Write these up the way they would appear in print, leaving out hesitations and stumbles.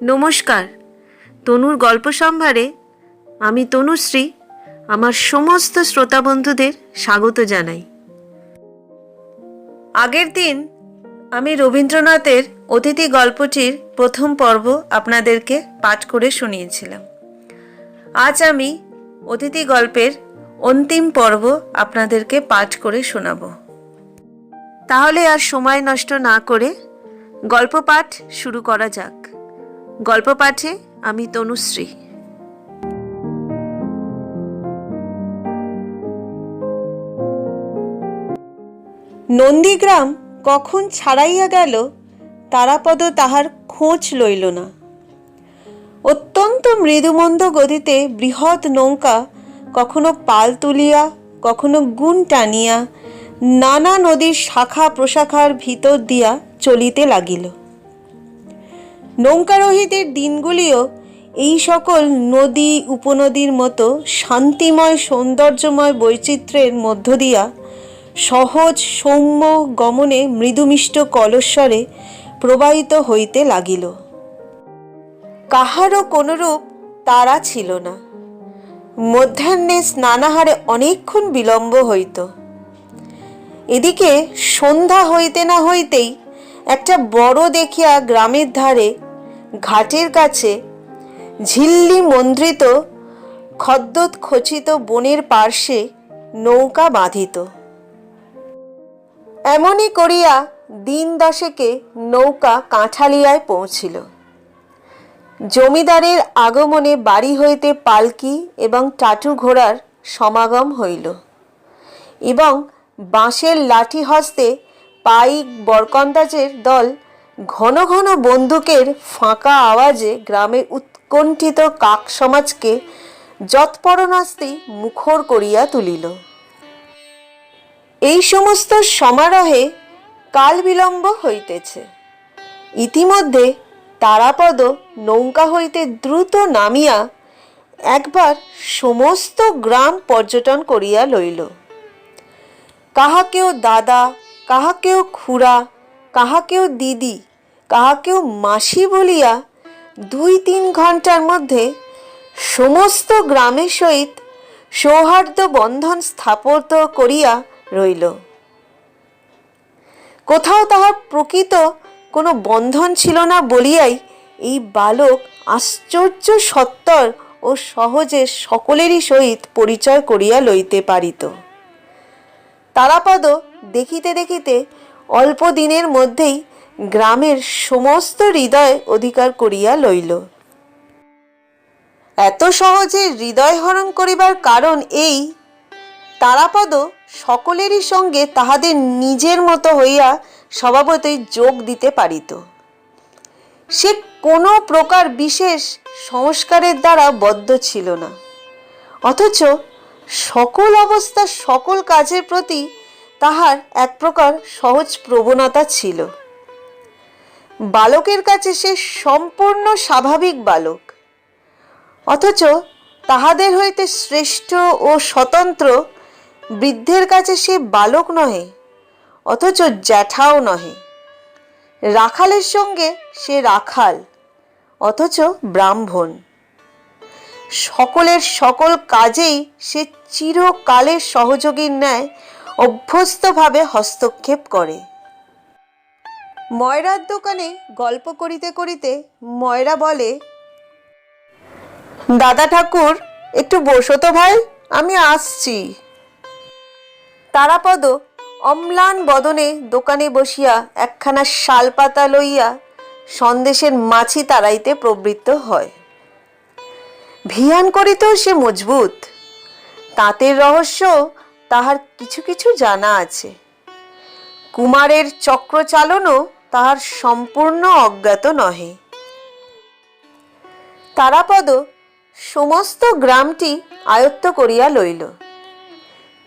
নমস্কার। তনুর গল্প সম্ভারে আমি তনুশ্রী আমার সমস্ত শ্রোতা বন্ধুদের স্বাগত জানাই। আগের দিন আমি রবীন্দ্রনাথের অতিথি গল্পটির প্রথম পর্ব আপনাদেরকে পাঠ করে শুনিয়েছিলাম। আজ আমি অতিথি গল্পের অন্তিম পর্ব আপনাদেরকে পাঠ করে শোনাব। তাহলে আর সময় নষ্ট না করে গল্প পাঠ শুরু করা যাক। গল্প পাঠে আমি তনুশ্রী। নন্দীগ্রাম কখন ছাড়াইয়া গেল তারাপদ তাহার খোঁজ লইল না। অত্যন্ত মৃদুমন্দ গতিতে বৃহৎ নৌকা কখনো পাল তুলিয়া কখনো গুণ টানিয়া নানা নদীর শাখা প্রশাখার ভিতর দিয়া চলিতে লাগিল। নৌকারোহীদের দিনগুলিও এই সকল নদী উপনদীর মতো শান্তিময় সৌন্দর্যময় বৈচিত্র্যের মধ্য দিয়া সহজ সৌম্য গমনে মৃদুমিষ্ট কলস্বরে প্রবাহিত হইতে লাগিল। কাহারও কোনরূপ তাড়া ছিল না। মধ্যাহ্নে স্নানাহারে অনেকক্ষণ বিলম্ব হইত। এদিকে সন্ধ্যা হইতে না হইতেই একটা বড় দেখিয়া গ্রামের ধারে ঘাটের কাছে ঝিল্লি মন্দ্রিত খদ্দত খচিত বনের পার্শ্বে নৌকা বাঁধিত। এমনি করিয়া দিন দশেকে নৌকা কাঁঠালিয়ায় পৌঁছিল। জমিদারের আগমনে বাড়ি হইতে পালকি এবং টাটু ঘোড়ার সমাগম হইল এবং বাঁশের লাঠি হস্তে পাইক বরকন্দাজের দল ঘন ঘন বন্দুকের ফাঁকা আওয়াজে গ্রামের উৎকণ্ঠিত কাক সমাজকে যৎপরনাস্তি মুখর করিয়া তুলিল। এই সমস্ত সমারোহে কাল বিলম্ব হইতেছে। ইতিমধ্যে তারাপদ নৌকা হইতে দ্রুত নামিয়া একবার সমস্ত গ্রাম পর্যটন করিয়া লইল। কাহাকেও দাদা, কাহাকেও খুড়া, কাহাকেও দিদি, কাহাকেও মাসি বলিয়া 2-3 ঘণ্টার মধ্যে সমস্ত গ্রামের সহিত সৌহার্দ্য বন্ধন স্থাপিত করিয়া রইল। কোথাও তাহার প্রকৃত কোনো বন্ধন ছিল না বলিয়াই এই বালক আশ্চর্য সত্বর ও সহজে সকলেরই সহিত পরিচয় করিয়া লইতে পারিত। তারাপদ দেখিতে দেখিতে অল্প দিনের মধ্যেই গ্রামের সমস্ত হৃদয় অধিকার করিয়া লইল। এত সহজে হৃদয় হরণ করিবার কারণ এই, তারাপদ সকলেরই সঙ্গে তাহাদের নিজের মতো হইয়া স্বভাবতই যোগ দিতে পারিত। সে কোনো প্রকার বিশেষ সংস্কারের দ্বারা বদ্ধ ছিল না, অথচ সকল অবস্থা সকল কাজের প্রতি তাহার এক প্রকার সহজ প্রবণতা ছিল। বালকের কাছে সে সম্পূর্ণ স্বাভাবিক বালক, অথচ তাহাদের হইতে শ্রেষ্ঠ ও স্বতন্ত্র বৃদ্ধের কাছে সে বালক নহে, অথচ জ্যাঠাও নহে। রাখালের সঙ্গে সে রাখাল, অথচ ব্রাহ্মণ। সকলের সকল কাজেই সে চিরকালের সহযোগীর ন্যায় অভ্যস্তভাবে হস্তক্ষেপ করে। ময়রার দোকানে গল্প করিতে করিতে ময়রা বলে, দাদা ঠাকুর একটু বসো তো ভাই, আমি আসছি। তারাপদ অম্লান বদনে দোকানে বসিয়া একখানা শালপাতা লইয়া সন্দেশের মাছি তাড়াইতে প্রবৃত্ত হয়। ভিয়ান করিতেও সে মজবুত। তাঁতের রহস্য তাহার কিছু কিছু জানা আছে। কুমারের চক্রচালনও তাহার সম্পূর্ণ অজ্ঞাত নহে। তারাপদ সমস্ত গ্রামটি আয়ত্ত করিয়া লইল।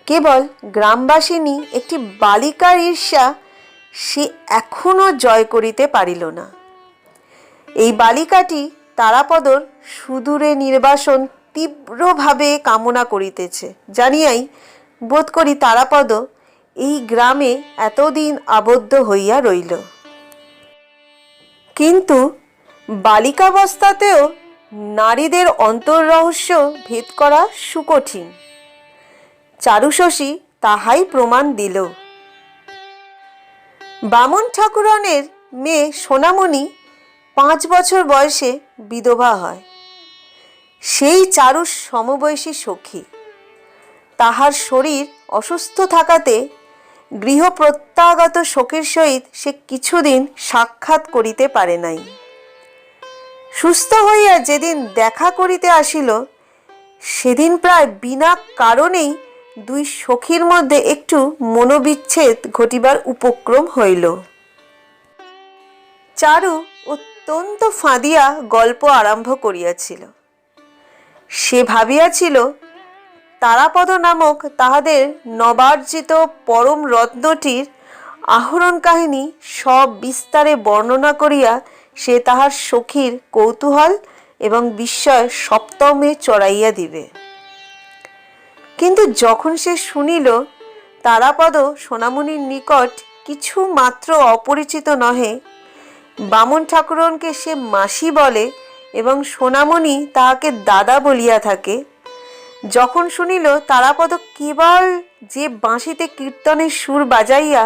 কেবল গ্রামবাসিনী একটি বালিকার ঈর্ষা সে এখনো জয় করিতে পারিল না। এই বালিকাটি তারাপদর সুদূরে নির্বাসন তীব্রভাবে কামনা করিতেছে জানিয়াই বোধ করি তারাপদ এই গ্রামে এতদিন আবদ্ধ হইয়া রইল। কিন্তু বালিকাবস্থাতেও নারীদের অন্তর্রহস্য ভেদ করা সুকঠিন। চারুশশী তাহাই প্রমাণ দিল। বামন ঠাকুরনের মেয়ে সোনামণি 5 বছর বয়সে বিধবা হয়। সেই চারুর সমবয়সী সখী। তাহার শরীর অসুস্থ থাকাতে গৃহ প্রত্যাগত শোকের সহিত সে কিছুদিন সাক্ষাৎ করিতে পারে নাই। সুস্থ হইয়া যেদিন দেখা করিতে আসিল, সেদিন প্রায় বিনা কারণেই দুই সখীর মধ্যে একটু মনোবিচ্ছেদ ঘটিবার উপক্রম হইল। চারু অত্যন্ত ফাঁদিয়া গল্প আরম্ভ করিয়াছিল। সে ভাবিয়াছিল তারাপদ নামক তাহাদের নবার্জিত পরম রত্নটির আহরণ কাহিনী সব বিস্তারে বর্ণনা করিয়া সে তাহার সখীর কৌতূহল এবং বিস্ময় সপ্তমে চড়াইয়া দিবে। কিন্তু যখন সে শুনিল তারাপদ সোনামণির নিকট কিছু মাত্র অপরিচিত নহে, বামন ঠাকুরনকে সে মাসি বলে এবং সোনামণি তাহাকে দাদা বলিয়া থাকে, যখন শুনিল তারাপদ কেবল যে বাঁশিতে কীর্তনের সুর বাজাইয়া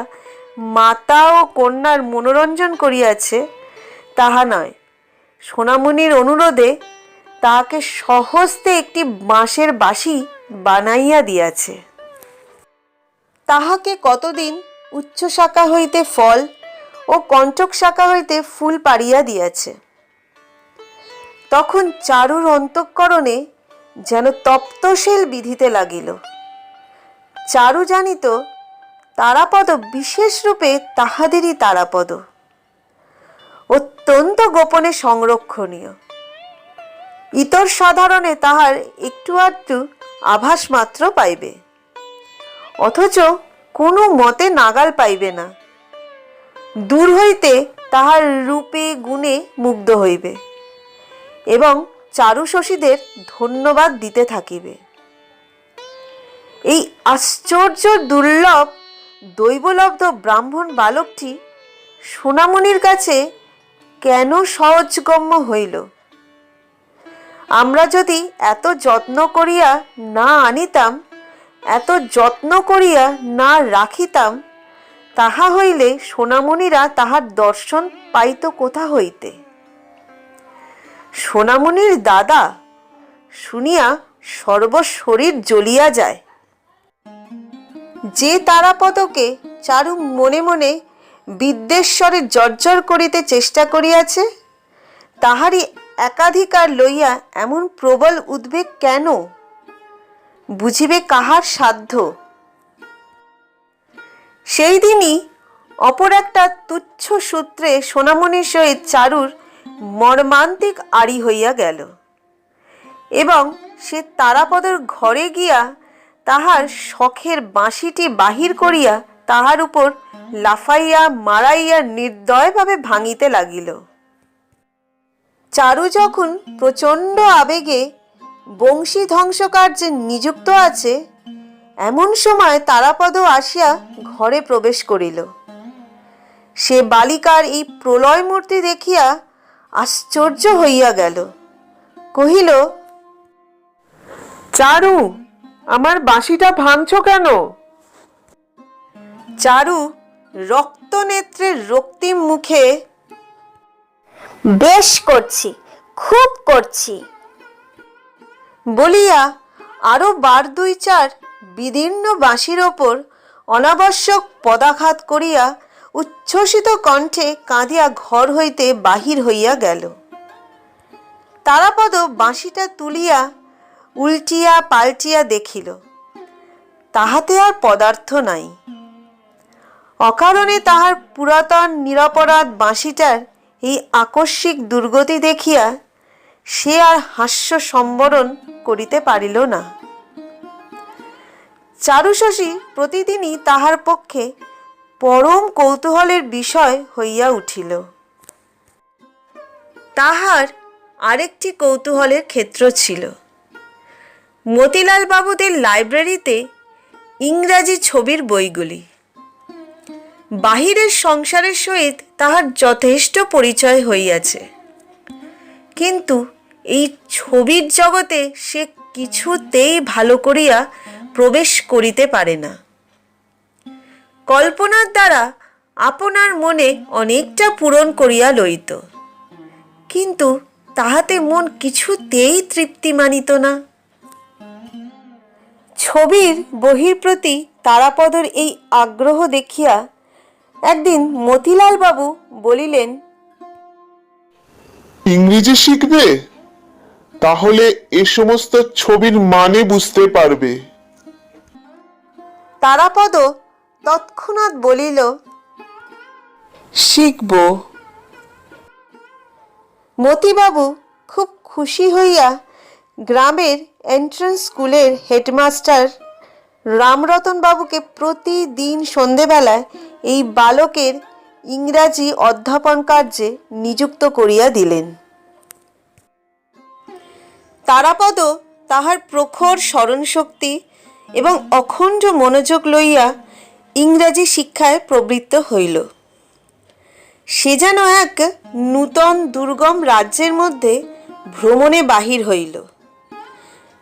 মাতা ও কন্যার মনোরঞ্জন করিয়াছে তাহা নয়, সোনামণির অনুরোধে তাহাকে সহস্তে একটি বাঁশের বাঁশি বানাইয়া দিয়াছে। তাহাকে কতদিন উচ্চ শাখা হইতে ফল ও কণ্টক শাখা হইতে ফুল পাড়িয়া দিয়াছে। তখন চারুর অন্তঃকরণে যেন তপ্তশীল বিধিতে লাগিল। চারু জানিত তারাপদ বিশেষ রূপে তাহাদেরই তারাপদ, অত্যন্ত গোপনে সংরক্ষণীয়। ইতর সাধারণে তাহার একটু আধটু আভাস মাত্র পাইবে, অথচ কোনো মতে নাগাল পাইবে না। দূর হইতে তাহার রূপে গুণে মুগ্ধ হইবে এবং চারুশশীদের ধন্যবাদ দিতে থাকিবে। এই আশ্চর্য দুর্লভ দৈবলব্ধ ব্রাহ্মণ বালকটি সোনামণির কাছে কেন সহজগম্য হইল? আমরা যদি এত যত্ন করিয়া না আনিতাম, এত যত্ন করিয়া না রাখিতাম, তাহা হইলে সোনামণিরা তাহার দর্শন পাইত কোথা হইতে? সোনামণির দাদা শুনিয়া সর্বশরীর জ্বলিয়া যায়। যে তারাপদকে চারু মনে মনে বিদ্বেষরে জর্জর করিতে চেষ্টা করিয়াছে, তাহারই একাধিকার লইয়া এমন প্রবল উদ্বেগ কেন? বুঝিবে কাহার সাধ্য? সেই দিনই অপর একটা তুচ্ছ সূত্রে সোনামণির সহিত চারুর মর্মান্তিক আড়ি হইয়া গেল এবং সে তারাপদর ঘরে গিয়া তাহার শখের বাঁশিটি বাহির করিয়া তাহার উপর লাফাইয়া মারাইয়া নির্দয়ভাবে ভাঙিতে লাগিল। চারু যখন প্রচণ্ড আবেগে বংশী ধ্বংসকার্যে নিযুক্ত আছে, এমন সময় তারাপদ আসিয়া ঘরে প্রবেশ করিল। সে বালিকার এই প্রলয় মূর্তি দেখিয়া আশ্চর্য হইয়া গেল। কহিল, চারু, আমার বাঁশিটা ভাঙছ কেন? চারু রক্ত নেত্রের রক্তিম মুখে, বেশ করছি, খুব করছি বলিয়া আরো বার দুই চার বিদীর্ণ বাঁশির ওপর অনাবশ্যক পদাঘাত করিয়া উচ্ছ্বসিত কণ্ঠে কাঁদিয়া ঘর হইতে বাহির হইয়া গেল। তারাপদ বাঁশিটা তুলিয়া উল্টিয়া পাল্টিয়া দেখিল, তাহাতে আর পদার্থ নাই। অকারণে তাহার পুরাতন নিরপরাধ বাঁশিটার এই আকস্মিক দুর্গতি দেখিয়া সে আর হাস্য সম্বরণ করিতে পারিল না। চারুশশী প্রতিদিনই তাহার পক্ষে পরম কৌতূহলের বিষয় হইয়া উঠিল। তাহার আরেকটি কৌতূহলের ক্ষেত্র ছিল মতিলাল বাবুদের লাইব্রেরিতে ইংরাজি ছবির বইগুলি। বাহিরের সংসারের সহিত তাহার যথেষ্ট পরিচয় হইয়াছে। কিন্তু এই ছবির জগতে সে কিছুতেই ভালো করিয়া প্রবেশ করিতে পারে না। কল্পনার দ্বারা আপনার মনে অনেকটা পূরণ করিয়া লইত, কিন্তু তাহাতে মন কিছুতেই তৃপ্তি মানিত না। ছবির বহির প্রতি তারাপদর এই আগ্রহ দেখিয়া একদিন মতিলাল বাবু বলিলেন, ইংরেজি শিখবে? তাহলে এ সমস্ত ছবির মানে বুঝতে পারবে। তারাপদ তৎক্ষণাৎ বলিল, শিখব। মতিবাবু খুব খুশি হইয়া গ্রামের এন্ট্রান্স স্কুলের হেডমাস্টার রামরতন বাবুকে প্রতিদিন সন্ধেবেলায় এই বালকের ইংরাজি অধ্যাপন কার্যে নিযুক্ত করিয়া দিলেন। তারাপদ তাহার প্রখর স্মরণশক্তি এবং অখণ্ড মনোযোগ লইয়া ইংরাজি শিক্ষায় প্রবৃত্ত হইল। সে যেন এক নূতন দুর্গম রাজ্যের মধ্যে ভ্রমণে বাহির হইল।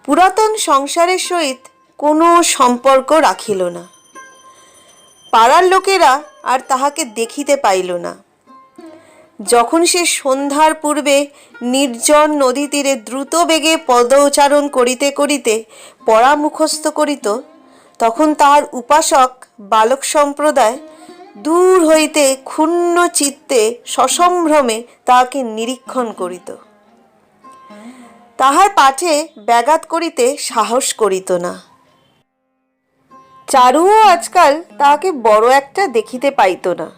পুরাতন সংসারের সহিত কোনো সম্পর্ক রাখিল না। পাড়ার লোকেরা আর তাহাকে দেখিতে পাইল না। যখন সে সন্ধ্যার পূর্বে নির্জন নদী তীরে দ্রুত বেগে পদচারণ করিতে করিতে পড়া মুখস্থ করিত, তখন তাহার উপাসক বালক সম্প্রদায় দূর হইতে ক্ষুণ্ণ চিত্তে সসম্ভ্রমে তাহাকে নিরীক্ষণ করিত। তাহার পাঠে ব্যাঘাত করিতে সাহস করিত না। চারুও আজকাল তাহাকে বড় একটা দেখিতে পাইত না।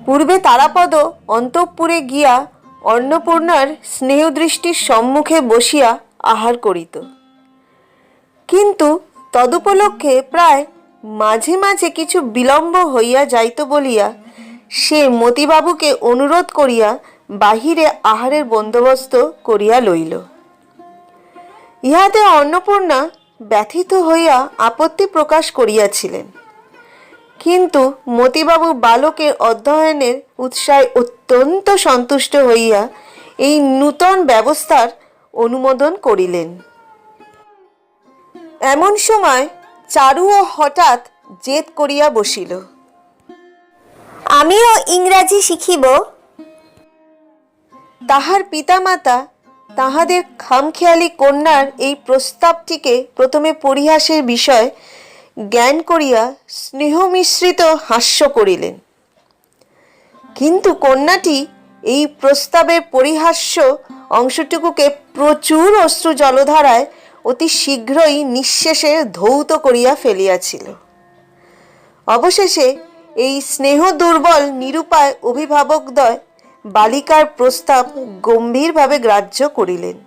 পূর্বে তারাপদ অন্তঃপুরে গিয়া অন্নপূর্ণার স্নেহদৃষ্টির সম্মুখে বসিয়া আহার করিত, কিন্তু তদুপলক্ষে প্রায় মাঝে মাঝে কিছু বিলম্ব হইয়া যাইত বলিয়া সে মতিবাবুকে অনুরোধ করিয়া বাহিরে আহারের বন্দোবস্ত করিয়া লইল। ইহাতে অন্নপূর্ণা ব্যথিত হইয়া আপত্তি প্রকাশ করিয়াছিলেন, কিন্তু মতিবাবু বালকের অধ্যয়নের উৎসাহে অত্যন্ত সন্তুষ্ট হইয়া এই নূতন ব্যবস্থার অনুমোদন করিলেন। এমন সময় চারুও হঠাৎ জেদ করিয়া বসিল, আমিও ইংরাজি শিখিব। তাহার পিতামাতা তাহাদের খামখেয়ালি কন্যার এই প্রস্তাবটিকে প্রথমে পরিহাসের বিষয় জ্ঞান করিয়া স্নেহ মিশ্রিত হাস্য করিলেন, কিন্তু কন্যাটি এই প্রস্তাবের পরিহাস্য অংশটুকুকে প্রচুর অশ্রু জলধারায় অতি শীঘ্রই নিঃশেষে ধৌত করিয়া ফেলিয়াছিল। অবশেষে এই স্নেহ দুর্বল নিরুপায় অভিভাবকদ্বয় বালিকার প্রস্তাব গম্ভীরভাবে গ্রাহ্য করিলেন।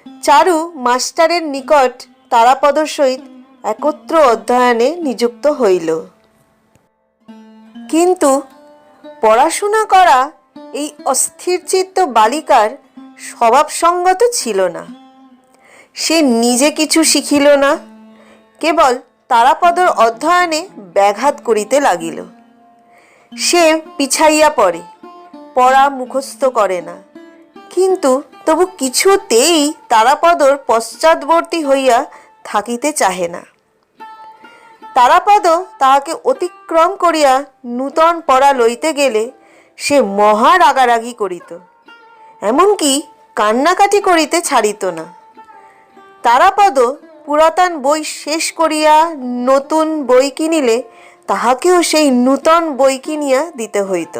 চারু মাস্টারের নিকট তারাপদর সহিত একত্র অধ্যয়নে নিযুক্ত হইল, কিন্তু পড়াশোনা করা এই অস্থিরচিত্ত বালিকার স্বভাবসঙ্গত ছিল না। সে নিজে কিছু শিখিল না, কেবল তারাপদর অধ্যয়নে ব্যাঘাত করিতে লাগিল। সে পিছাইয়া পড়ে, পড়া মুখস্থ করে না, কিন্তু তবু কিছুতেই তারাপদর পশ্চাৎবর্তী হইয়া থাকিতে চাহে না। তারাপদ তাহাকে অতিক্রম করিয়া নূতন পড়া লইতে গেলে সে মহা রাগারাগি করিত, এমনকি কান্নাকাটি করিতে ছাড়িত না। তারাপদ পুরাতন বই শেষ করিয়া নতুন বই কিনিলে তাহাকেও সেই নূতন বই কিনিয়া দিতে হইত।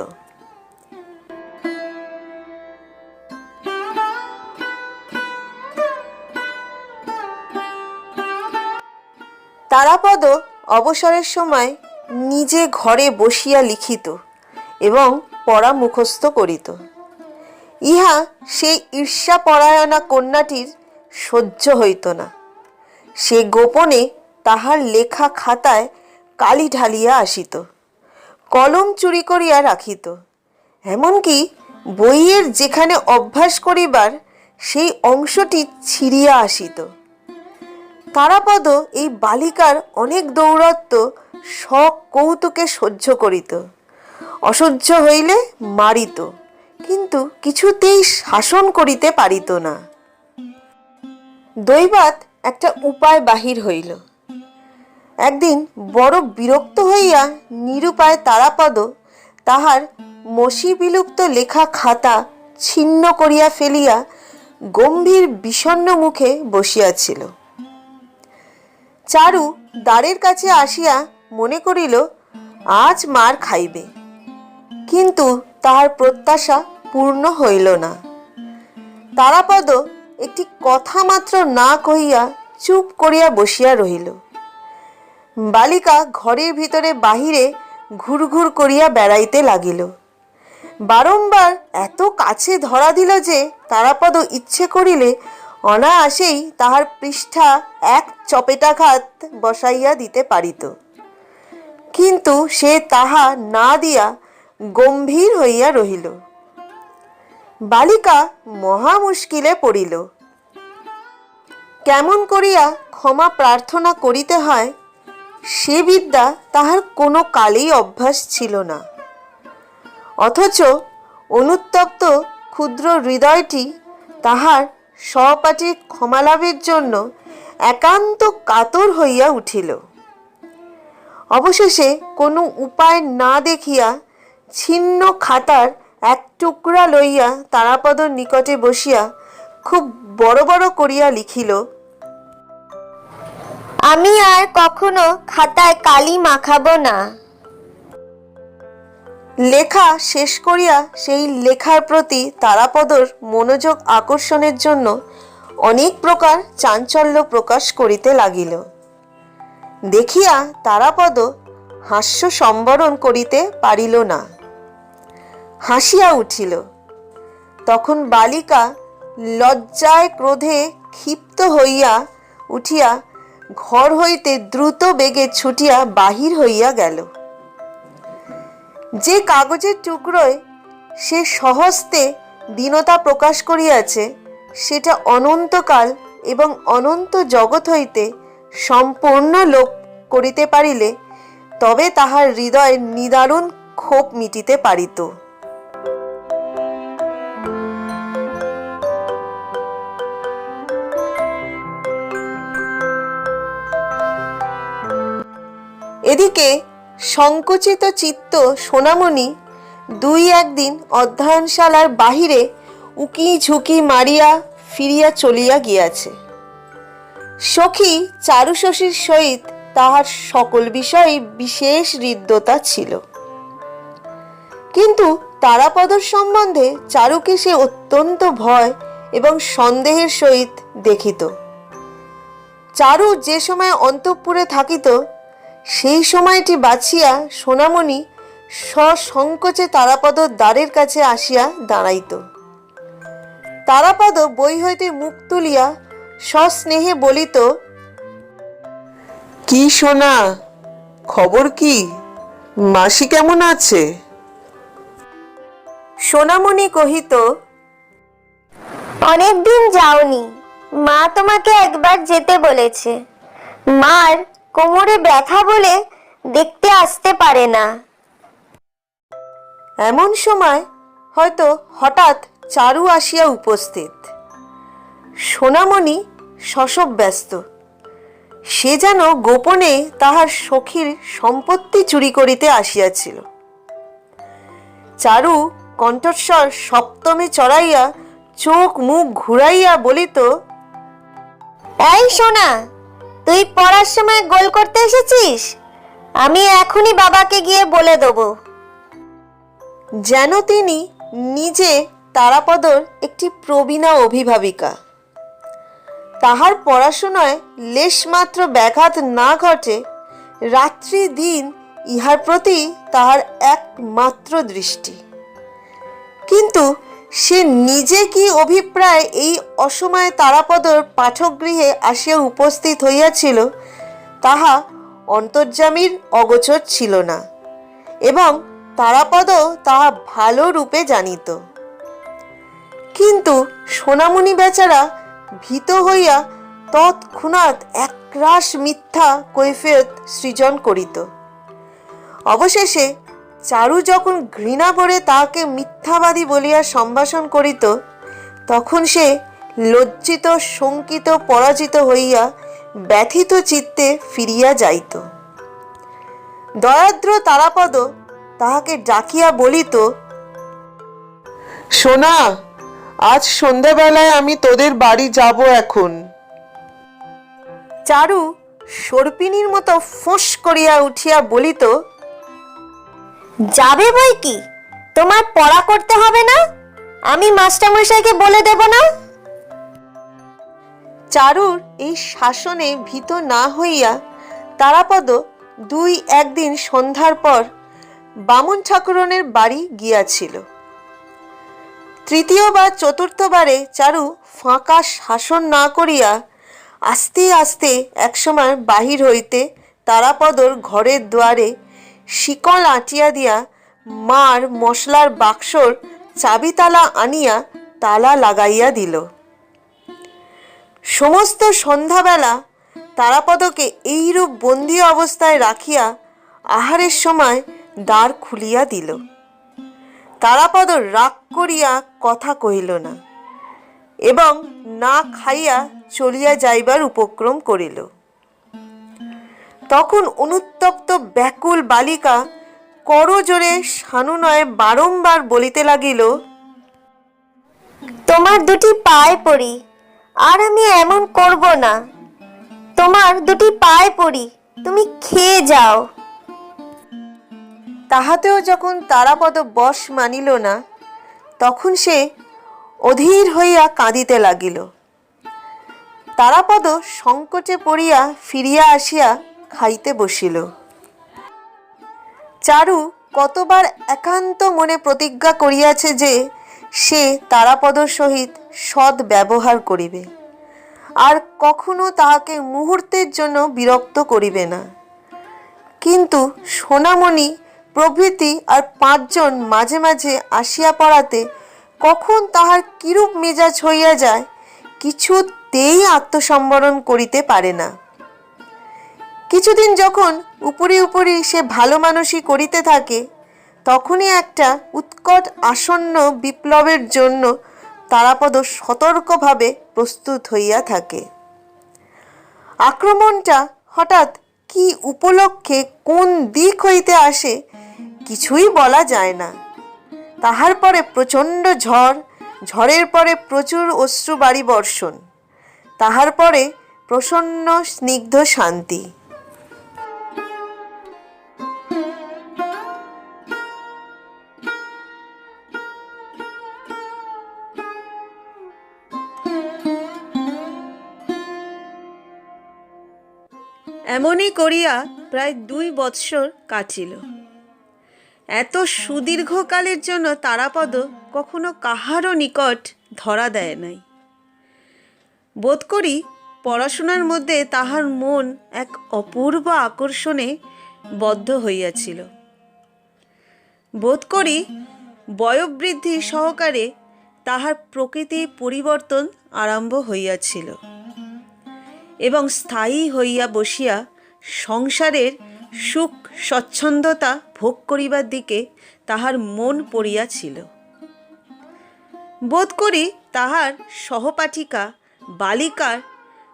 তারাপদ অবসরের সময় নিজে ঘরে বসিয়া লিখিত এবং পড়া মুখস্থ করিত। ইহা সেই ঈর্ষাপরায়ণা কন্যাটির সহ্য হইত না। সে গোপনে তাহার লেখা খাতায় কালি ঢালিয়া আসিত, কলম চুরি করিয়া রাখিত, এমনকি বইয়ের যেখানে অভ্যাস করিবার সেই অংশটি ছিঁড়িয়া আসিত। তারাপদ এই বালিকার অনেক দৌরত্ব সকৌতুকে সহ্য করিত, অসহ্য হইলে মারিত, কিন্তু কিছুতেই শাসন করিতে পারিত না। দৈবাৎ একটা উপায় বাহির হইল। একদিন বড় বিরক্ত হইয়া নিরুপায় তারাপদ তাহার মসি বিলুপ্ত লেখা খাতা ছিন্ন করিয়া ফেলিয়া গম্ভীর বিষণ্ণ মুখে বসিয়াছিল। চারু দ্বারের কাছে আসিয়া মনে করিল আজ মার খাইবে, কিন্তু তাহার প্রত্যাশা পূর্ণ হইল না। তারাপদ একটি কথা মাত্র না কহিয়া চুপ করিয়া বসিয়া রহিল। বালিকা ঘরের ভিতরে বাহিরে ঘুরঘুর করিয়া বেড়াইতে লাগিল। বারংবার এত কাছে ধরা দিল যে তারাপদ ইচ্ছে করিলে অনায়াসেই তাহার পৃষ্ঠা এক চপেটাঘাত বসাইয়া দিতে পারিত, কিন্তু সে তাহা না দিয়া গম্ভীর হইয়া রহিল। বালিকা মহা মুশকিলে পড়িল। কেমন করিয়া ক্ষমা প্রার্থনা করিতে হয় সে বিদ্যা তাহার কোনো কালেই অভ্যাস ছিল না। অথচ অনুত্তপ্ত ক্ষুদ্র হৃদয়টি তাহার সহপাঠীর ক্ষমালাভের জন্য একান্ত কাতর হইয়া উঠিল। অবশেষে কোনো উপায় না দেখিয়া ছিন্ন খাতার এক টুকরা লইয়া তারাপদর নিকটে বসিয়া খুব বড় বড় করিয়া লিখিল, আমি আর কখনো খাতায় কালি মাখাবো না। লেখা শেষ করিয়া সেই লেখার প্রতি তারাপদর মনোযোগ আকর্ষণের জন্য অনেক প্রকার চাঞ্চল্য প্রকাশ করিতে লাগিল। দেখিয়া তারাপদ হাস্য সম্বরণ করিতে পারিল না, হাসিয়া উঠিল। তখন বালিকা লজ্জায় ক্রোধে ক্ষিপ্ত হইয়া উঠিয়া ঘর হইতে দ্রুত বেগে ছুটিয়া বাহির হইয়া গেল। যে কাগজের টুকরোয় সে স্বহস্তে দীনতা প্রকাশ করিয়াছে সেটা অনন্তকাল এবং অনন্ত জগৎ হইতে সম্পূর্ণ লোপ করিতে পারিলে তবে তাহার হৃদয়ের নিদারুণ ক্ষোভ মিটিতে পারিত। এদিকে সংকুচিত চিত্ত সোনামণি দুই একদিন অধ্যয়নশালার বাহিরে উকি ঝুঁকি মারিয়া ফিরিয়া চলিয়া গিয়াছে। সখী চারুশশীর সহিত তাহার সকল বিষয়ে বিশেষ হৃদ্যতা ছিল, কিন্তু তারাপদর সম্বন্ধে চারুকে সে অত্যন্ত ভয় এবং সন্দেহের সহিত দেখিত। চারু যে সময় অন্তঃপুরে থাকিত সেই সময়টি বাছিয়া সোনামণি সসংকোচে তারাপদর দ্বারের কাছে আসিয়া দাঁড়াইত। তারাপদ বই হইতে মুখ তুলিয়া সস্নেহে বলিত, কি সোনা, খবর কি? মাসি কেমন আছে? সোনামণি কহিত, অনেকদিন যাওনি, মা তোমাকে একবার যেতে বলেছে। মার কোমরে ব্যথা বলে দেখতে আসতে পারে না। এমন সময় হয়তো হঠাৎ চারু আসিয়া উপস্থিত। সোনামণি শশব ব্যস্ত। সে যেন গোপনে তাহার সখীর সম্পত্তি চুরি করিতে আসিয়াছিল। চারু কণ্ঠস্বর সপ্তমে চড়াইয়া চোখ মুখ ঘুরাইয়া বলিত, এই সোনা, তুই পড়ার সময় গোল করতে এসেছিস? আমি এখনই বাবাকে গিয়ে বলে দেবো। যেন তিনি নিজে তারাপদর একটি প্রবীণা অভিভাবিকা। তাহার পড়াশোনায় লেশমাত্র ব্যাঘাত না ঘটে, রাত্রি দিন ইহার প্রতি তাহার একমাত্র দৃষ্টি। কিন্তু সে নিজে কি অভিপ্রায় এই অসময়ে তারাপদর পাঠগৃহে আসিয়া উপস্থিত হইয়াছিল তাহা অন্তর্যামীর অগোচর ছিল না, এবং তারাপদ তাহা ভালো রূপে জানিত। কিন্তু সোনামণি বেচারা ভীত হইয়া তৎক্ষণাৎ একরাশ মিথ্যা কৈফিয়ত সৃজন করিত। অবশেষে চারু যখন ঘৃণা ভরে তাহাকে মিথ্যাবাদী বলিয়া সম্ভাষণ করিত, তখন সে লজ্জিত, শঙ্কিত, পরাজিত হইয়া ব্যথিত চিত্তে ফিরিয়া যাইত। দয়াদ্র তারাপদ তাহাকে ডাকিয়া বলিত, সোনা, আজ সন্ধ্যাবেলায় আমি তোদের বাড়ি যাব এখন। চারু সর্পিনীর মতো ফোঁস করিয়া উঠিয়া বলিত, যাবে বই কি, তোমার পড়া করতে হবে না? আমি মাস্টারমশাইকে বলে দেব না? চারুর এই শাসনে ভীত না হইয়া তারাপদ একদিন সন্ধ্যার পর বামুন ঠাকুরনের বাড়ি গিয়াছিল। তৃতীয় বা চতুর্থবারে চারু ফাঁকা শাসন না করিয়া আস্তে আস্তে একসময় বাহির হইতে তারাপদর ঘরের দুয়ারে শিকল আঁটিয়া দিয়া মার মশলার বাক্সর চাবিতালা আনিয়া তালা লাগাইয়া দিল। সমস্ত সন্ধ্যাবেলা তারাপদকে এইরূপ বন্দী অবস্থায় রাখিয়া আহারের সময় দ্বার খুলিয়া দিল। তারাপদ রাগ করিয়া কথা কহিল না এবং না খাইয়া চলিয়া যাইবার উপক্রম করিল। তখন অনুতপ্ত ব্যাকুল বালিকা করজোরে সানুনয়ে বারংবার বলিতে লাগিল, তোমার দুটি পায়ে পড়ি, আর আমি এমন করব না। তোমার দুটি পায়ে পড়ি, তুমি খেয়ে যাও। তাহাতেও যখন তারাপদ বশ মানিল না, তখন সে অধীর হইয়া কাঁদিতে লাগিল। তারাপদ সংকটে পড়িয়া ফিরিয়া আসিয়া খাইতে বসিল। চারু কতবার একান্ত মনে প্রতিজ্ঞা করিয়াছে যে সে তারাপদর সহিত সৎ ব্যবহার করিবে, আর কখনো তাহাকে মুহূর্তের জন্য বিরক্ত করিবে না। কিন্তু সোনামণি প্রভৃতি আর 5 জন মাঝে মাঝে আসিয়া পড়াতে কখন তাহার কিরূপ মেজাজ হইয়া যায়, কিছুতেই আত্মসম্বরণ করিতে পারে না। কিছুদিন যখন উপরি উপরি সে ভালো মানুষই করিতে থাকে, তখনই একটা উৎকট আসন্ন বিপ্লবের জন্য তারাপদ সতর্কভাবে প্রস্তুত হইয়া থাকে। আক্রমণটা হঠাৎ কি উপলক্ষে কোন দিক হইতে আসে কিছুই বলা যায় না। তাহার পরে প্রচণ্ড ঝড়, ঝড়ের পরে প্রচুর অশ্রু বাড়ি বর্ষণ, তাহার পরে প্রসন্ন স্নিগ্ধ শান্তি। এমনই করিয়া প্রায় 2 বৎসর কাটিল। এত সুদীর্ঘকালের জন্য তারাপদ কখনো কাহারও নিকট ধরা দেয় নাই। বোধ করি পড়াশোনার মধ্যে তাহার মন এক অপূর্ব আকর্ষণে বদ্ধ হইয়াছিল। বোধ করি বয়োবৃদ্ধি সহকারে তাহার প্রকৃতি পরিবর্তন আরম্ভ হইয়াছিল এবং স্থায়ী হইয়া বসিয়া সংসারের সুখ স্বচ্ছন্দতা ভোগ করিবার দিকে তাহার মন পড়িয়াছিল। বোধ করি তাহার সহপাঠিকা বালিকার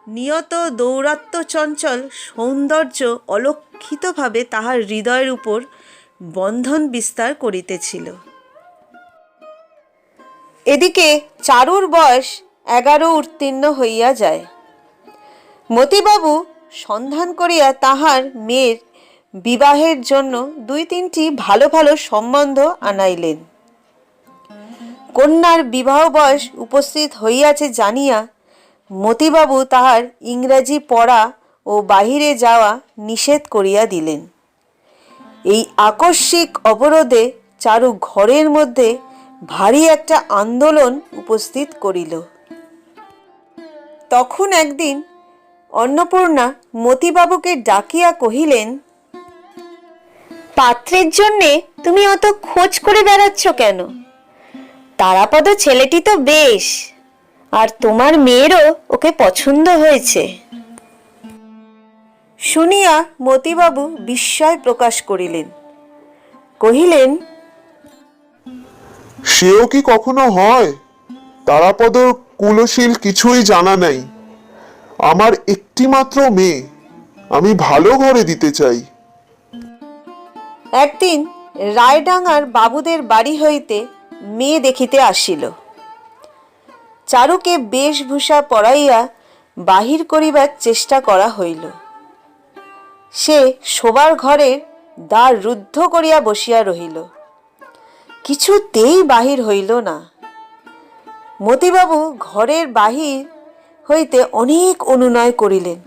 নিয়ত দৌরাত্ম্যচঞ্চল সৌন্দর্য অলক্ষিতভাবে তাহার হৃদয়ের উপর বন্ধন বিস্তার করিতেছিল। এদিকে চারুর বয়স 11 উত্তীর্ণ হইয়া যায়। মতিবাবু সন্ধান করিয়া তাহার মেয়ের বিবাহের জন্য 2-3টি ভালো ভালো সম্বন্ধ আনাইলেন। কন্যার বিবাহ বয়স উপস্থিত হইয়াছে জানিয়া মতিবাবু তাহার ইংরাজি পড়া ও বাহিরে যাওয়া নিষেধ করিয়া দিলেন। এই আকস্মিক অবরোধে চারু ঘরের মধ্যে ভারী একটা আন্দোলন উপস্থিত করিল। তখন একদিন অন্নপূর্ণা মতিবাবুকে ডাকিয়া কহিলেন, পাত্রের জন্যে তুমি অত খোঁজ করে বেড়াচ্ছ কেন? তারাপদ ছেলেটি তো বেশ, আর তোমার মেয়েরও ওকে পছন্দ হয়েছে। শুনিয়া মতিবাবু বিস্ময় প্রকাশ করিলেন। কহিলেন, সেও কি কখনো হয়? তারাপদর কুলশীল কিছুই জানা নাই। আমার একটি মাত্র মেয়ে, আমি ভালো ঘরে দিতে চাই। একদিন রায়ডাঙ্গার বাবুদের বাড়ি হইতে মেয়ে দেখিতে আসিল। চারুকে বেশভূষা পরাইয়া বাহির করিবার চেষ্টা করা হইল। সে শোবার ঘরের দ্বার রুদ্ধ করিয়া বসিয়া রহিল, কিছুতেই বাহির হইল না। মতিবাবু ঘরের বাহির হইতে অনেক অনুনয় করিলেন,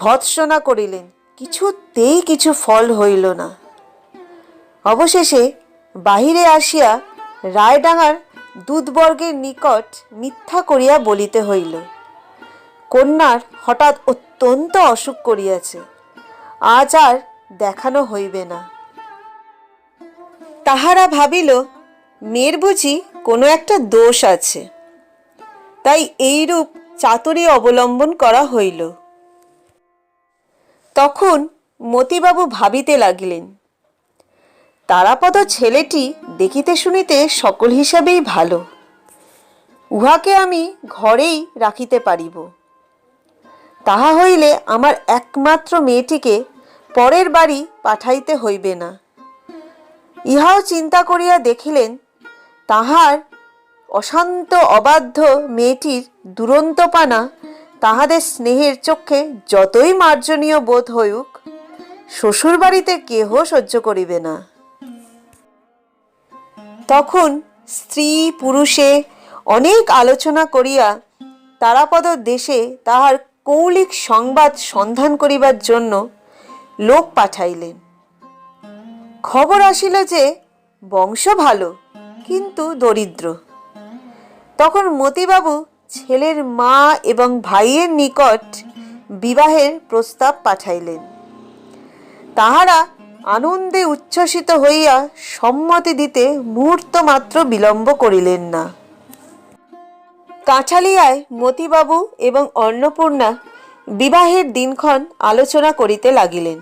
ভৎসনা করিলেন, কিছুতেই কিছু ফল হইল না। অবশেষে বাহিরে আসিয়া রায়ডাঙ্গার দূতবর্গের নিকট মিথ্যা করিয়া বলিতে হইল, কন্যার হঠাৎ অত্যন্ত অসুখ করিয়াছে, আজ আর দেখানো হইবে না। তাহারা ভাবিল মেয়ের বুঝি কোনো একটা দোষ আছে, তাই এইরূপ চাতুরী অবলম্বন করা হইল। তখন মতিবাবু ভাবিতে লাগিলেন, তারাপদ ছেলেটি দেখিতে শুনিতে সকল হিসাবেই ভালো, উহাকে আমি ঘরেই রাখিতে পারিব। তাহা হইলে আমার একমাত্র মেয়েটিকে পরের বাড়ি পাঠাইতে হইবে না। ইহাও চিন্তা করিয়া দেখিলেন, তাহার অশান্ত অবাধ্য মেয়েটির দুরন্তপানা তাহাদের স্নেহের চক্ষে যতই মার্জনীয় বোধ হইউক, শ্বশুর বাড়িতে কেহ সহ্য করিবে না। তখন স্ত্রী পুরুষে অনেক আলোচনা করিয়া তারাপদ দেশে তাহার কৌলিক সংবাদ সন্ধান করিবার জন্য লোক পাঠাইলেন। খবর আসিল যে বংশ ভালো, কিন্তু দরিদ্র। তখন মতিবাবু ছেলের মা এবং ভাইয়ের নিকট বিবাহের প্রস্তাব পাঠাইলেন। তাহারা আনন্দে উচ্ছ্বসিত হইয়া সম্মতি দিতে মুহূর্ত মাত্র বিলম্ব করিলেন না। কাঁঠালিয়ায় মতিবাবু এবং অন্নপূর্ণা বিবাহের দিনক্ষণ আলোচনা করিতে লাগিলেন,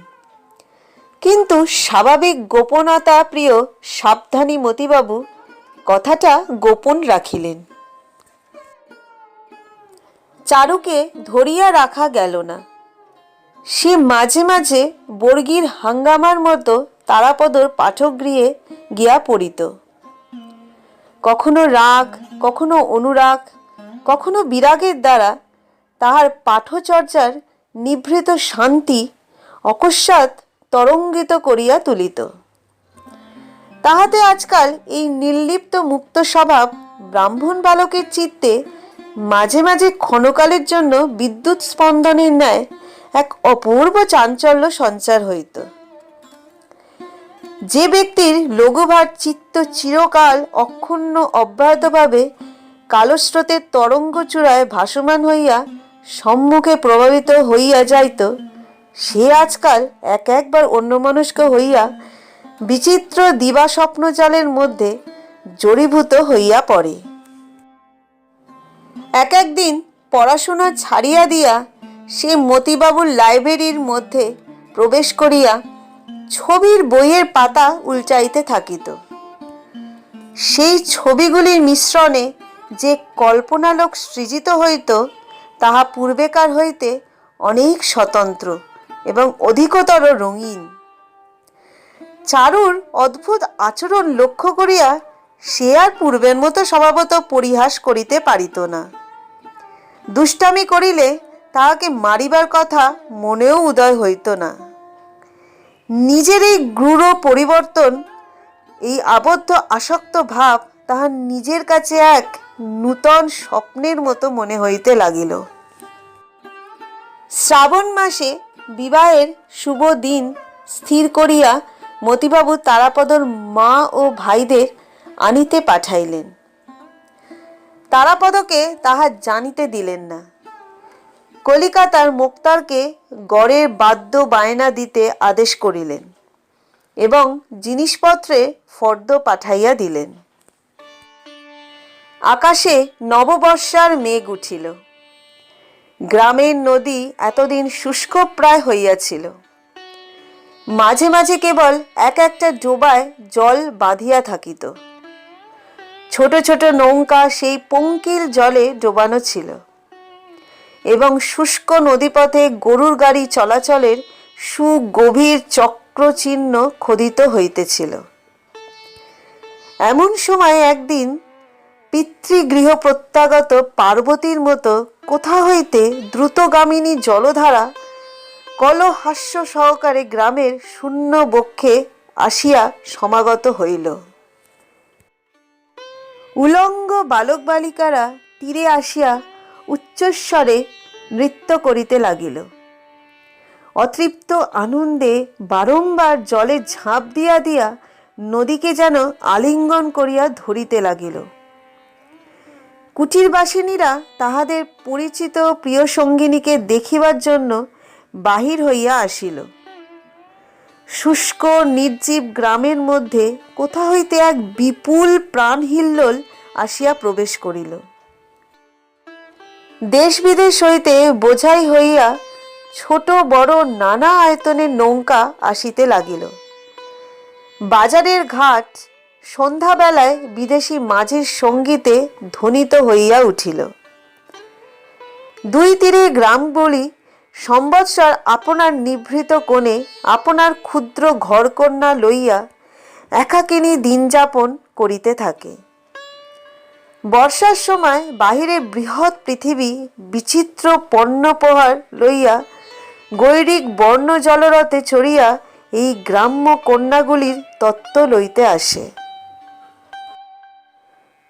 কিন্তু স্বাভাবিক গোপনতা প্রিয় সাবধানী মতিবাবু কথাটা গোপন রাখিলেন। চারুকে ধরিয়া রাখা গেল না। সে মাঝে মাঝে বর্গির হাঙ্গামার মতো তারাপদর পাঠগৃহে গিয়া পড়িত। কখনো রাগ, কখনো অনুরাগ, কখনো বিরাগের দ্বারা তাহার পাঠচর্যার নিভৃত শান্তি অকস্মাৎ তরঙ্গিত করিয়া তুলিত। তাহাতে আজকাল এই নির্লিপ্ত মুক্ত স্বভাব ব্রাহ্মণ বালকের চিত্তে মাঝে মাঝে ক্ষণকালের জন্য বিদ্যুৎ স্পন্দনের ন্যায় এক অপূর্ব চাঞ্চল্য সঞ্চার হইত। যে ব্যক্তির লঘুভার চিত্ত চিরকাল অক্ষুণ্ণ অব্যাহতভাবে কালস্রোতের তরঙ্গ চূড়ায় ভাসমান হইয়া সম্মুখে প্রভাবিত হইয়া যাইত, সে আজকাল একবার অন্যমনস্ক হইয়া বিচিত্র দিবা স্বপ্নজালের মধ্যে জড়ীভূত হইয়া পড়ে। একদিন পড়াশোনা ছাড়িয়া দিয়া সে মতিবাবুর লাইব্রেরির মধ্যে প্রবেশ করিয়া ছবির বইয়ের পাতা উল্টাইতে থাকিত। সেই ছবিগুলির মিশ্রণে যে কল্পনালোক সৃজিত হইত, তাহা পূর্বেকার হইতে অনেক স্বতন্ত্র এবং অধিকতর রঙিন। চারুর অদ্ভুত আচরণ লক্ষ্য করিয়া সে আর পূর্বের মতো স্বভাবত পরিহাস করিতে পারিত না। দুষ্টামি করিলে তাহাকে মারিবার কথা মনেও উদয় হইত না। নিজের এই গূঢ় পরিবর্তন, এই আবদ্ধ আসক্ত ভাব তাহার নিজের কাছে এক নূতন স্বপ্নের মতো মনে হইতে লাগিল। শ্রাবণ মাসে বিবাহের শুভ দিন স্থির করিয়া মতিবাবু তারাপদর মা ও ভাইদের আনিতে পাঠাইলেন। তারাপদকে তাহা জানিতে দিলেন না। কলিকাতার মোক্তারকে গড়ের বাদ্য বায়না দিতে আদেশ করিলেন এবং জিনিসপত্রে ফর্দ পাঠাইয়া দিলেন। আকাশে নববর্ষার মেঘ উঠিল। গ্রামের নদী এতদিন শুষ্ক প্রায় হইয়াছিল। মাঝে মাঝে কেবল এক একটা ডোবায় জল বাঁধিয়া থাকিত। ছোট ছোট নৌকা সেই পঙ্কিল জলে ডোবানো ছিল এবং শুষ্ক নদীপথে গরুর গাড়ি চলাচলের সুগভীর চক্রচিহ্ন খোদিত হইতেছিল। এমন সময় একদিন পিতৃগৃহ প্রত্যাগত পার্বতীর মতো কোথা হইতে দ্রুতগামিনী জলধারা কলহাস্য সহকারে গ্রামের শূন্য বক্ষে আসিয়া সমাগত হইল। উলঙ্গ বালক বালিকারা তীরে আসিয়া উচ্চস্বরে নৃত্য করিতে লাগিল। অতৃপ্ত আনন্দে বারংবার জলে ঝাঁপ দিয়া দিয়া নদীকে যেন আলিঙ্গন করিয়া ধরিতে লাগিল। কুটিরবাসিনীরা তাহাদের পরিচিত প্রিয় সঙ্গিনীকে দেখিবার জন্য বাহির হইয়া আসিল। শুষ্ক নির্জীব গ্রামের মধ্যে কোথা হইতে এক বিপুল প্রাণহিল্লোল আসিয়া প্রবেশ করিল। দেশ বিদেশ হইতে বোঝাই হইয়া ছোট বড় নানা আয়তনের নৌকা আসিতে লাগিল। বাজারের ঘাট সন্ধ্যাবেলায় বিদেশি মাঝির সঙ্গীতে ধ্বনিত হইয়া উঠিল। দুই তীরে গ্রামগুলি সম্বৎসর আপনার নিভৃত কোণে আপনার ক্ষুদ্র ঘরকন্যা লইয়া একাকিনী দিনযাপন করিতে থাকে। বর্ষার সময় বাহিরে বৃহৎ পৃথিবী বিচিত্র পণ্যপহার লইয়া গৈরিক বর্ণ জলরথে চড়িয়া এই গ্রাম্য কন্যাগুলির তত্ত্ব লইতে আসে।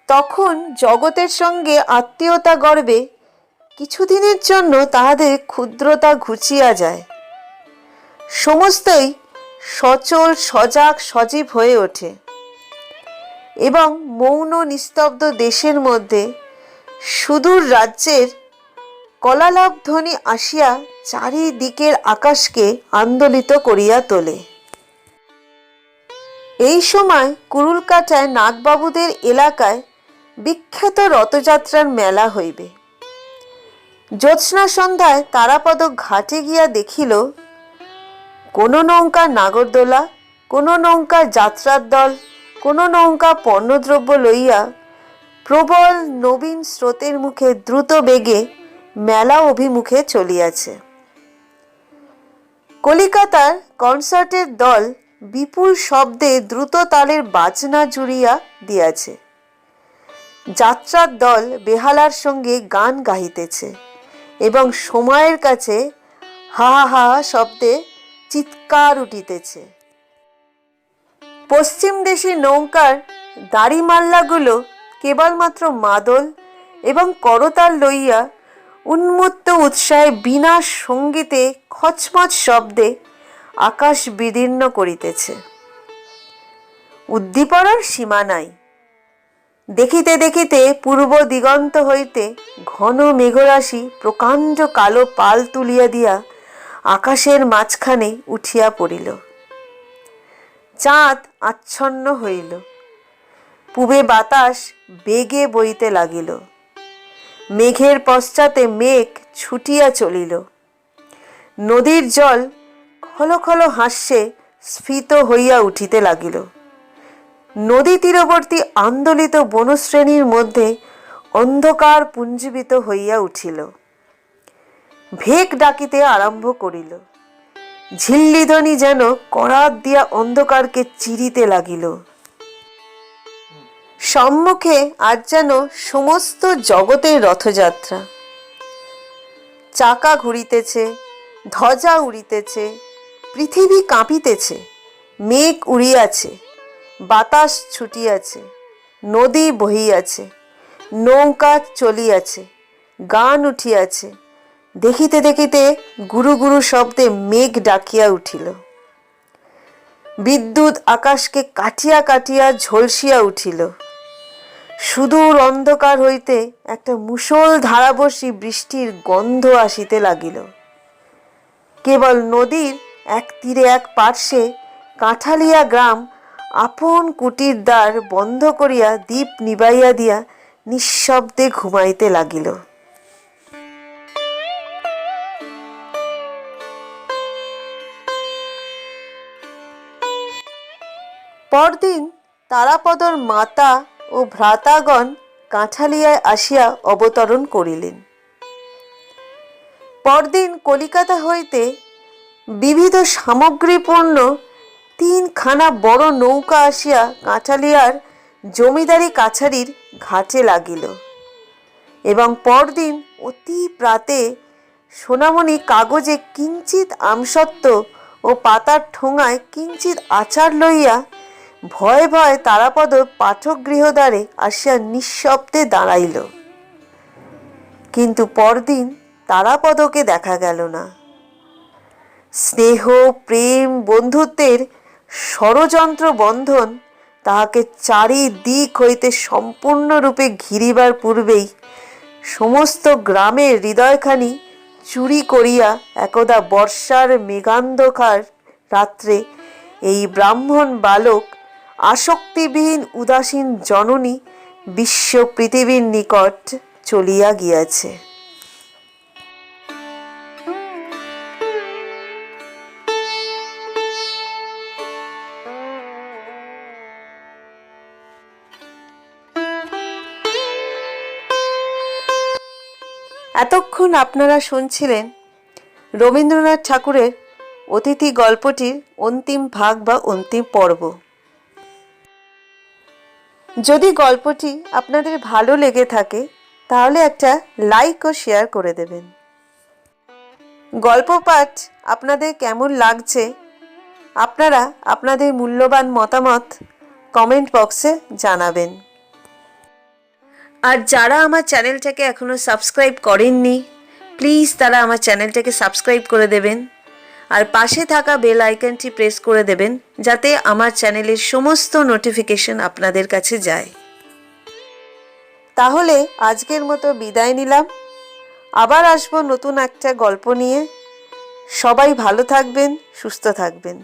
তখন জগতের সঙ্গে আত্মীয়তা গর্বে কিছুদিনের জন্য তাহাদের ক্ষুদ্রতা ঘুচিয়া যায়। সমস্তই সচল সজাগ সজীব হয়ে ওঠে এবং মৌন নিস্তব্ধ দেশের মধ্যে সুদূর রাজ্যের কলালাভ ধ্বনি আসিয়া চারিদিকের আকাশকে আন্দোলিত করিয়া তোলে। এই সময় কুরুলকাটায় নাগবাবুদের এলাকায় বিখ্যাত রথযাত্রার মেলা হইবে। জ্যোৎস্না সন্ধ্যায় তারাপদ ঘাটে গিয়া দেখিল, কোনো নৌকা নাগরদোলা, কোনো নৌকা যাত্রার দল, কোনো নৌকা পণ্যদ্রব্য লইয়া প্রবল নবীন স্রোতের মুখে দ্রুত বেগে মেলা অভিমুখে চলিয়াছে। কলিকাতার কনসার্টের দল বিপুল শব্দে দ্রুত তালের বাজনা জুড়িয়া দিয়াছে। যাত্রার দল বেহালার সঙ্গে গান গাহিতেছে এবং সময়ের কাছে হা হা হা শব্দে চিৎকার উঠিতেছে। পশ্চিম দেশি নৌকার দাড়িমাল্লাগুলো কেবলমাত্র মাদল এবং করতাল লইয়া উন্মত্ত উৎসাহে বিনা সঙ্গীতে খচমচ শব্দে আকাশ বিদীর্ণ করিতেছে। উদ্দীপনার সীমা নাই। দেখিতে দেখিতে পূর্ব দিগন্ত হইতে ঘন মেঘরাশি প্রকাণ্ড কালো পাল তুলিয়া দিয়া আকাশের মাঝখানে উঠিয়া পড়িল। চাঁদ আচ্ছন্ন হইল। পূবে বাতাস বেগে বইতে লাগিল। মেঘের পশ্চাতে মেঘ ছুটিয়া চলিল। নদীর জল খলখল হাস্যে স্ফীত হইয়া উঠিতে লাগিল। নদী তীরবর্তী আন্দোলিত বনশ্রেণীর মধ্যে অন্ধকার পুঞ্জীবিত হইয়া উঠিল। ভেক ডাকিতে আরম্ভ করিল। ঝিল্লিধ্বনি যেন করাত দিয়া অন্ধকারকে চিরিতে লাগিল। সম্মুখে আজ যেন সমস্ত জগতের রথযাত্রা। চাকা ঘুরিতেছে, ধ্বজা উড়িতেছে, পৃথিবী কাঁপিতেছে, মেঘ উড়িয়াছে, বাতাস ছুটিয়াছে, নদী বহিয়াছে, নৌকা চলিয়াছে, গান উঠিয়াছে। দেখিতে দেখিতে গুরু গুরু শব্দে মেঘ ডাকিয়া উঠিল। বিদ্যুৎ আকাশকে কাটিয়া কাটিয়া ঝলসিয়া উঠিল। সুদূর অন্ধকার হইতে একটা মুষল ধারাবর্ষী বৃষ্টির গন্ধ আসিতে লাগিল। কেবল নদীর এক তীরে এক পার্শ্বে কাঁঠালিয়া গ্রাম আপন কুটির দ্বার বন্ধ করিয়া দীপ নিবাইয়া দিয়া নিঃশব্দে ঘুমাইতে লাগিল। পরদিন তারাপদর মাতা ও ভ্রাতাগণ কাঁঠালিয়ায় আসিয়া অবতরণ করিলেন। পরদিন কলিকাতা হইতে বিবিধ সামগ্রীপূর্ণ 3খানা বড় নৌকা আসিয়া কাঁঠালিয়ার জমিদারি কাছারির ঘাটে লাগিল এবং পরদিন অতি প্রাতে সোনামণি কাগজে কিঞ্চিত আমসত্ত্ব ও পাতার ঠোঙায় কিঞ্চিত আচার লইয়া ভয়ে ভয়ে তারাপদ পাঠকগৃহদ্বারে আসিয়া নিঃশব্দে দাঁড়াইল। কিন্তু পরদিন তারাপদকে দেখা গেল না। স্নেহ, প্রেম, বন্ধুত্বের ষড়যন্ত্র বন্ধন তাহাকে চারিদিক হইতে সম্পূর্ণরূপে ঘিরিবার পূর্বেই সমস্ত গ্রামের হৃদয়খানি চুরি করিয়া একদা বর্ষার মেঘান্ধকার রাত্রে এই ব্রাহ্মণ বালক আসক্তিবিহীন উদাসীন জননী বিশ্ব পৃথিবীর নিকট চলিয়া গিয়াছে। এতক্ষণ আপনারা শুনছিলেন রবীন্দ্রনাথ ঠাকুরের অতিথি গল্পটির অন্তিম ভাগ বা অন্তিম পর্ব। যদি গল্পটি আপনাদের ভালো লেগে থাকে তাহলে একটা লাইক ও শেয়ার করে দেবেন। গল্প পাঠ আপনাদের কেমন লাগছে আপনারা আপনাদের মূল্যবান মতামত কমেন্ট বক্সে জানাবেন। আর যারা আমার চ্যানেলটাকে এখনো সাবস্ক্রাইব করেননি প্লিজ তারা আমার চ্যানেলটাকে সাবস্ক্রাইব করে দেবেন আর পাশে থাকা বেল আইকনটি প্রেস করে দেবেন যাতে আমার চ্যানেলের সমস্ত নোটিফিকেশন আপনাদের কাছে যায়। তাহলে আজকের মতো বিদায় নিলাম। আবার আসবো নতুন একটা গল্প নিয়ে। সবাই ভালো থাকবেন, সুস্থ থাকবেন।